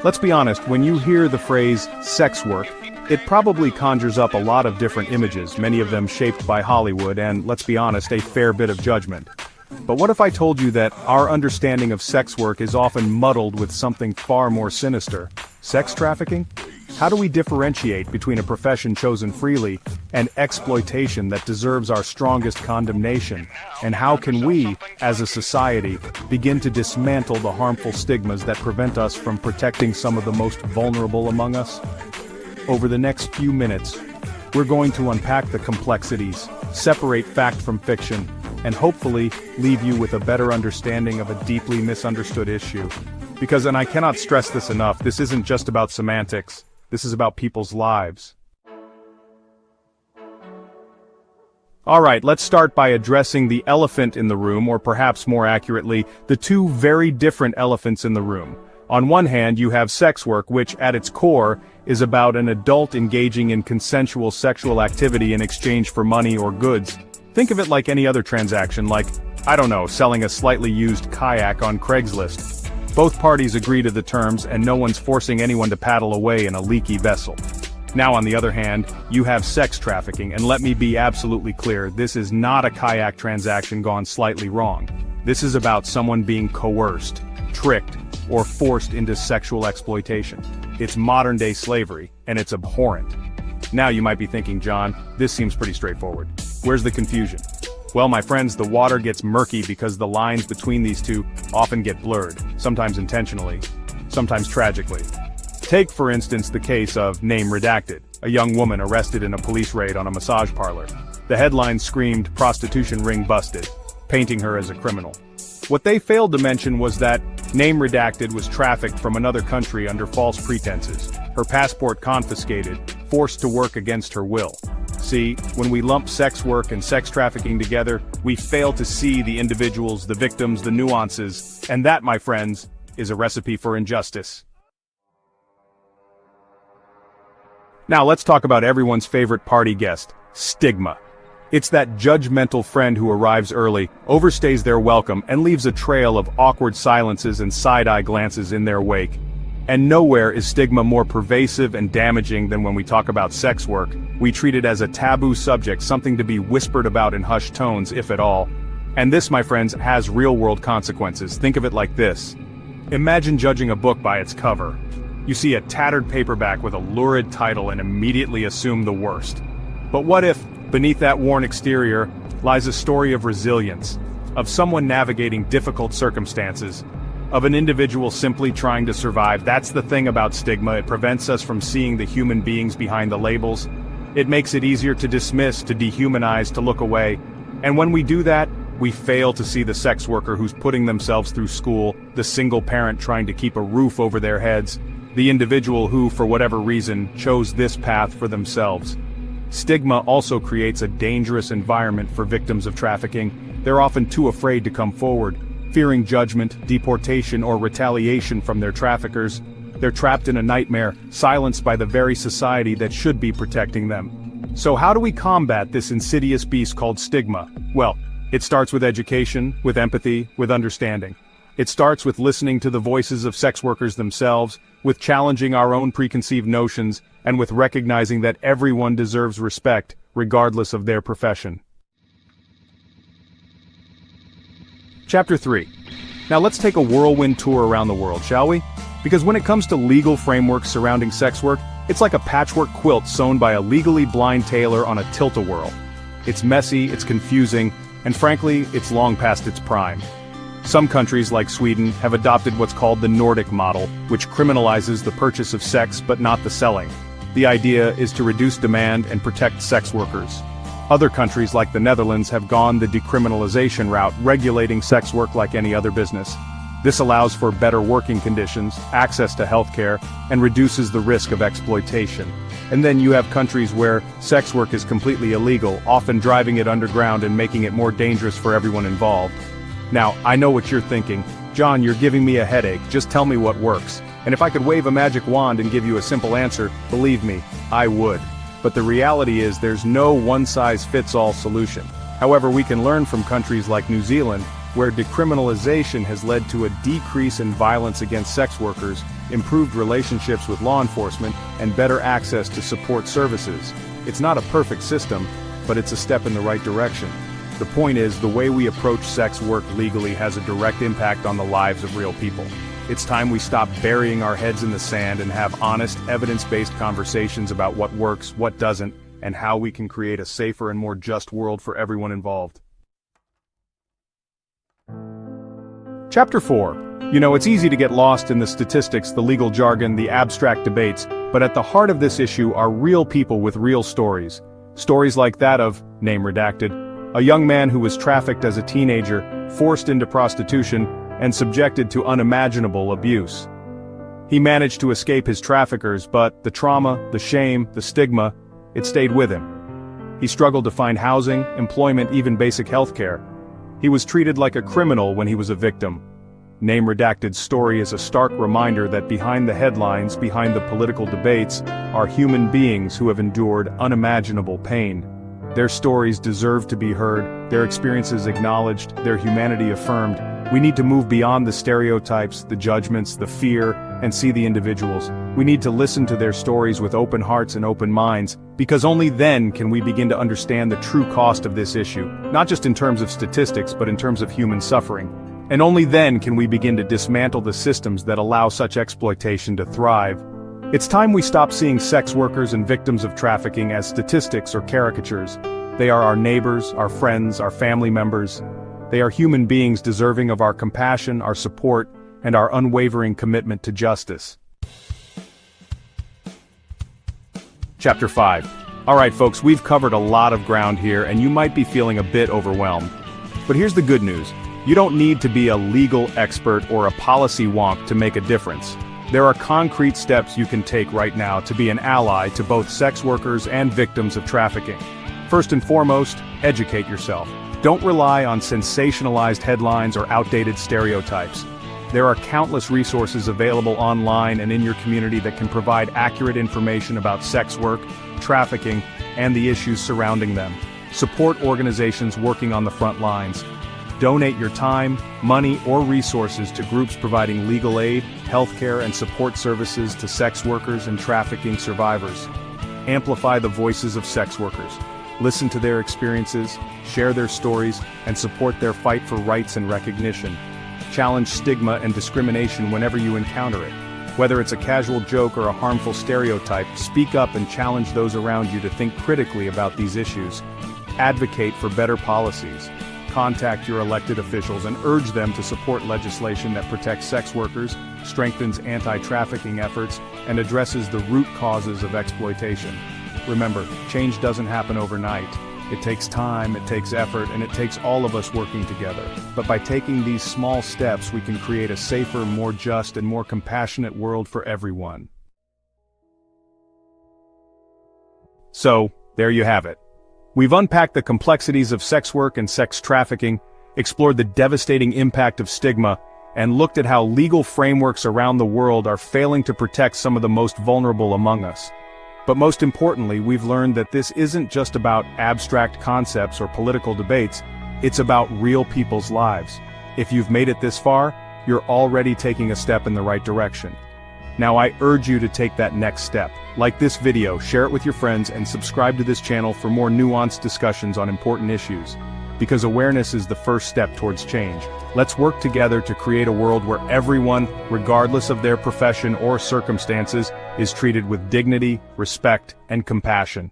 Let's be honest, when you hear the phrase sex work, it probably conjures up a lot of different images, many of them shaped by Hollywood and, let's be honest, a fair bit of judgment. But what if I told you that our understanding of sex work is often muddled with something far more sinister? Sex trafficking? How do we differentiate between a profession chosen freely and exploitation that deserves our strongest condemnation? And how can we, as a society, begin to dismantle the harmful stigmas that prevent us from protecting some of the most vulnerable among us? Over the next few minutes, we're going to unpack the complexities, separate fact from fiction, and hopefully leave you with a better understanding of a deeply misunderstood issue. Because, and I cannot stress this enough, this isn't just about semantics. This is about people's lives. Alright, let's start by addressing the elephant in the room, or perhaps more accurately, the two very different elephants in the room. On one hand, you have sex work, which, at its core, is about an adult engaging in consensual sexual activity in exchange for money or goods. Think of it like any other transaction, like, I don't know, selling a slightly used kayak on Craigslist. Both parties agree to the terms, and no one's forcing anyone to paddle away in a leaky vessel. Now, on the other hand, you have sex trafficking, and let me be absolutely clear, this is not a kayak transaction gone slightly wrong. This is about someone being coerced, tricked, or forced into sexual exploitation. It's modern-day slavery, and it's abhorrent. Now you might be thinking, John, this seems pretty straightforward. Where's the confusion? Well, my friends, the water gets murky because the lines between these two often get blurred, sometimes intentionally, sometimes tragically. Take, for instance, the case of Name Redacted, a young woman arrested in a police raid on a massage parlor. The headline screamed, "Prostitution ring busted," painting her as a criminal. What they failed to mention was that Name Redacted was trafficked from another country under false pretenses, her passport confiscated, forced to work against her will. See, when we lump sex work and sex trafficking together, we fail to see the individuals, the victims, the nuances, and that, my friends, is a recipe for injustice. Now let's talk about everyone's favorite party guest, stigma. It's that judgmental friend who arrives early, overstays their welcome, and leaves a trail of awkward silences and side-eye glances in their wake. And nowhere is stigma more pervasive and damaging than when we talk about sex work. We treat it as a taboo subject, something to be whispered about in hushed tones, if at all. And this, my friends, has real-world consequences. Think of it like this. Imagine judging a book by its cover. You see a tattered paperback with a lurid title and immediately assume the worst. But what if, beneath that worn exterior, lies a story of resilience, of someone navigating difficult circumstances, of an individual simply trying to survive? That's the thing about stigma. It prevents us from seeing the human beings behind the labels. It makes it easier to dismiss, to dehumanize, to look away. And when we do that, we fail to see the sex worker who's putting themselves through school, the single parent trying to keep a roof over their heads, the individual who, for whatever reason, chose this path for themselves. Stigma also creates a dangerous environment for victims of trafficking. They're often too afraid to come forward, fearing judgment, deportation, or retaliation from their traffickers. They're trapped in a nightmare, silenced by the very society that should be protecting them. So how do we combat this insidious beast called stigma? Well, it starts with education, with empathy, with understanding. It starts with listening to the voices of sex workers themselves, with challenging our own preconceived notions, and with recognizing that everyone deserves respect, regardless of their profession. Chapter 3. Now let's take a whirlwind tour around the world, shall we? Because when it comes to legal frameworks surrounding sex work, it's like a patchwork quilt sewn by a legally blind tailor on a tilt-a-whirl. It's messy, it's confusing, and frankly, it's long past its prime. Some countries, like Sweden, have adopted what's called the Nordic model, which criminalizes the purchase of sex but not the selling. The idea is to reduce demand and protect sex workers. Other countries, like the Netherlands, have gone the decriminalization route, regulating sex work like any other business. This allows for better working conditions, access to healthcare, and reduces the risk of exploitation. And then you have countries where sex work is completely illegal, often driving it underground and making it more dangerous for everyone involved. Now, I know what you're thinking. John, you're giving me a headache, just tell me what works. And if I could wave a magic wand and give you a simple answer, believe me, I would. But the reality is there's no one-size-fits-all solution. However, we can learn from countries like New Zealand, where decriminalization has led to a decrease in violence against sex workers, improved relationships with law enforcement, and better access to support services. It's not a perfect system, but it's a step in the right direction. The point is, the way we approach sex work legally has a direct impact on the lives of real people. It's time we stop burying our heads in the sand and have honest, evidence-based conversations about what works, what doesn't, and how we can create a safer and more just world for everyone involved. Chapter 4. It's easy to get lost in the statistics, the legal jargon, the abstract debates, but at the heart of this issue are real people with real stories. Stories like that of, name redacted, a young man who was trafficked as a teenager, forced into prostitution, and subjected to unimaginable abuse. He managed to escape his traffickers, but the trauma, the shame, the stigma, it stayed with him. He struggled to find housing, employment, even basic health care. He was treated like a criminal when he was a victim. Name Redacted's story is a stark reminder that behind the headlines, behind the political debates, are human beings who have endured unimaginable pain. Their stories deserve to be heard, their experiences acknowledged, their humanity affirmed. We need to move beyond the stereotypes, the judgments, the fear, and see the individuals. We need to listen to their stories with open hearts and open minds, because only then can we begin to understand the true cost of this issue, not just in terms of statistics but in terms of human suffering. And only then can we begin to dismantle the systems that allow such exploitation to thrive. It's time we stop seeing sex workers and victims of trafficking as statistics or caricatures. They are our neighbors, our friends, our family members. They are human beings deserving of our compassion, our support, and our unwavering commitment to justice. Chapter 5. Alright folks, we've covered a lot of ground here and you might be feeling a bit overwhelmed. But here's the good news. You don't need to be a legal expert or a policy wonk to make a difference. There are concrete steps you can take right now to be an ally to both sex workers and victims of trafficking. First and foremost, educate yourself. Don't rely on sensationalized headlines or outdated stereotypes. There are countless resources available online and in your community that can provide accurate information about sex work, trafficking, and the issues surrounding them. Support organizations working on the front lines. Donate your time, money, or resources to groups providing legal aid, healthcare, and support services to sex workers and trafficking survivors. Amplify the voices of sex workers. Listen to their experiences, share their stories, and support their fight for rights and recognition. Challenge stigma and discrimination whenever you encounter it. Whether it's a casual joke or a harmful stereotype, speak up and challenge those around you to think critically about these issues. Advocate for better policies. Contact your elected officials and urge them to support legislation that protects sex workers, strengthens anti-trafficking efforts, and addresses the root causes of exploitation. Remember, change doesn't happen overnight. It takes time, it takes effort, and it takes all of us working together. But by taking these small steps, we can create a safer, more just, and more compassionate world for everyone. So, there you have it. We've unpacked the complexities of sex work and sex trafficking, explored the devastating impact of stigma, and looked at how legal frameworks around the world are failing to protect some of the most vulnerable among us. But most importantly, we've learned that this isn't just about abstract concepts or political debates, it's about real people's lives. If you've made it this far, you're already taking a step in the right direction. Now I urge you to take that next step. Like this video, share it with your friends, and subscribe to this channel for more nuanced discussions on important issues. Because awareness is the first step towards change. Let's work together to create a world where everyone, regardless of their profession or circumstances, is treated with dignity, respect, and compassion.